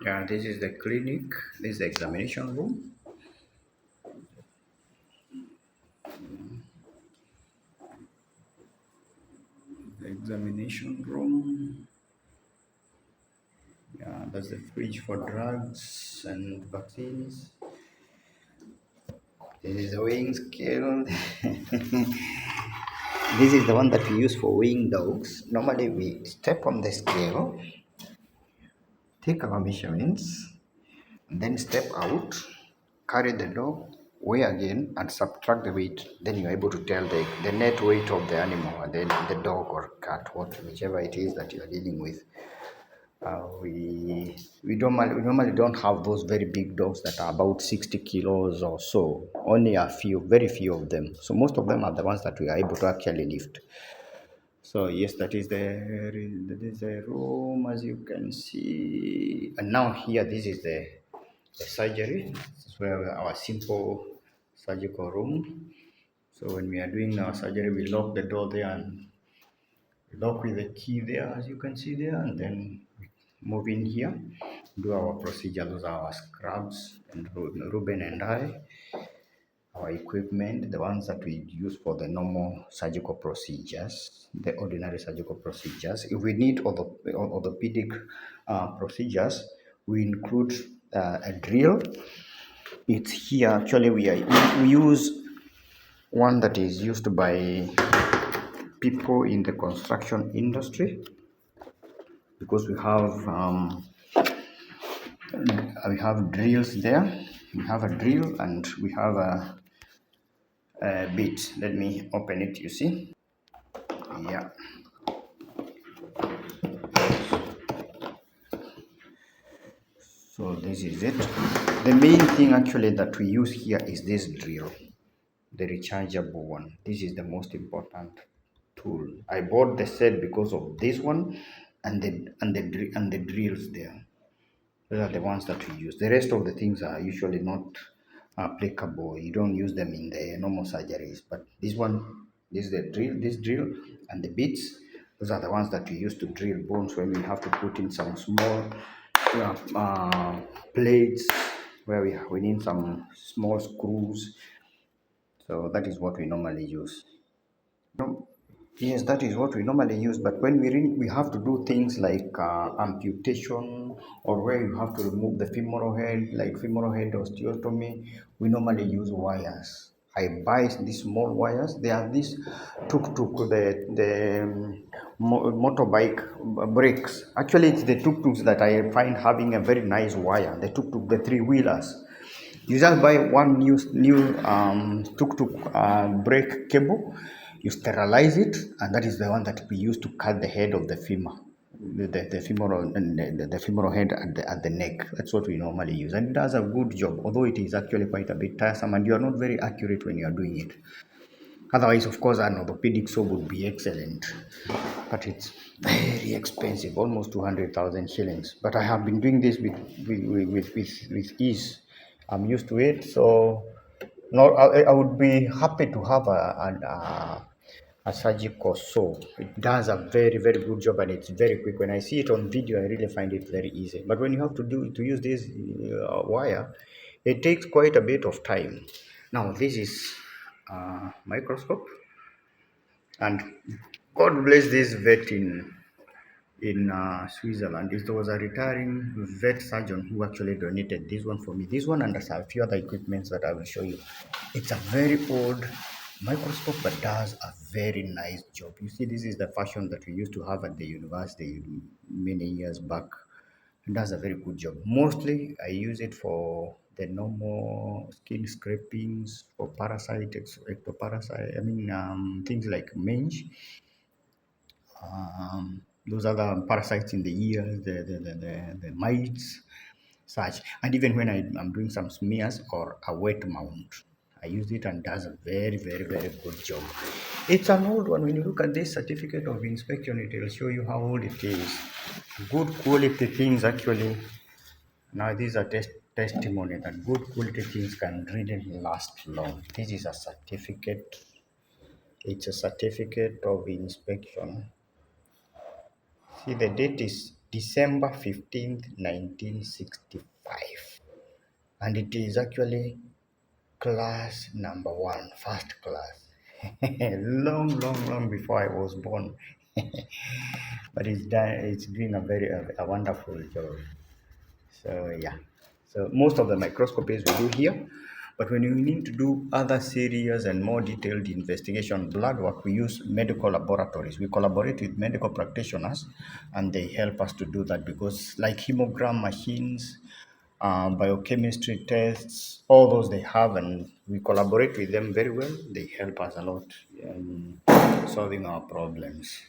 Yeah, this is the clinic. This is the examination room. The examination room. Yeah, that's the fridge for drugs and vaccines. This is the weighing scale. This is the one that we use for weighing dogs. Normally, we step on the scale, take our measurements, then step out, carry the dog, weigh again, and subtract the weight. Then you're able to tell the net weight of the animal, and then the dog or cat, whichever it is that you're dealing with. We normally don't have those very big dogs that are about 60 kilos or so. Only a few, very few of them. So most of them are the ones that we are able to actually lift. So yes, that is the room, as you can see. And now here, this is the surgery. This is where our simple surgical room. So when we are doing our surgery, we lock the door there and lock with the key there, as you can see there, and then we move in here, do our procedure. Those are our scrubs, and Ruben and I, our equipment, the ones that we use for the normal surgical procedures, the ordinary surgical procedures. If we need orthopedic procedures, we include a drill. It's here. Actually, we use one that is used by people in the construction industry because we have drills there. We have a drill and we have a bit. Let me open it. You see, yeah. So this is it. The main thing actually that we use here is this drill, the rechargeable one. This is the most important tool. I bought the set because of this one and the drills there. Those are the ones that we use. The rest of the things are usually not applicable. You don't use them in the normal surgeries. But this one, this drill, and the bits, those are the ones that we use to drill bones when we have to put in some small plates where we need some small screws. So that is what we normally use. No, yes, that is what we normally use. But when we have to do things like amputation or where you have to remove the femoral head, like femoral head osteotomy, we normally use wires. I buy these small wires. They are these tuk-tuk, the motorbike brakes. Actually, it's the tuk-tuks that I find having a very nice wire. The tuk-tuk, the three-wheelers. You just buy one new tuk-tuk brake cable, you sterilize it, and that is the one that we use to cut the head of the femur, the femoral and the femoral head at the neck. That's what we normally use, and it does a good job. Although it is actually quite a bit tiresome, and you are not very accurate when you are doing it. Otherwise, of course, an orthopedic saw would be excellent, but it's very expensive, almost 200,000 shillings. But I have been doing this with ease. I'm used to it, so no, I would be happy to have a surgical saw. It does a very very good job and it's very quick. When I see it on video, I really find it very easy. But when you have to use this wire, it takes quite a bit of time. Now this is microscope, and God bless this vet in Switzerland. It was a retiring vet surgeon who actually donated this one for me. This one and a few other equipments that I will show you. It's a very old microscope, but does a very nice job. You see, this is the version that we used to have at the university many years back. It does a very good job. Mostly, I use it for the normal skin scrapings, for parasite, ectoparasite. I mean, things like mange, those other parasites in the ears, the mites, such. And even when I'm doing some smears or a wet mount, I use it and does a very, very, very good job. It's an old one. When you look at this certificate of inspection, it will show you how old it is. Good quality things, actually. Now, these are testimony that good quality things can really last long. This is a certificate. It's a certificate of inspection. See, the date is December 15th, 1965. And it is actually class number one, first class. Long before I was born. But it's doing a wonderful job. So yeah. So most of the microscopies we do here. But when you need to do other serious and more detailed investigation, blood work, we use medical laboratories. We collaborate with medical practitioners and they help us to do that because like hemogram machines, biochemistry tests, all those they have, and we collaborate with them very well. They help us a lot in solving our problems.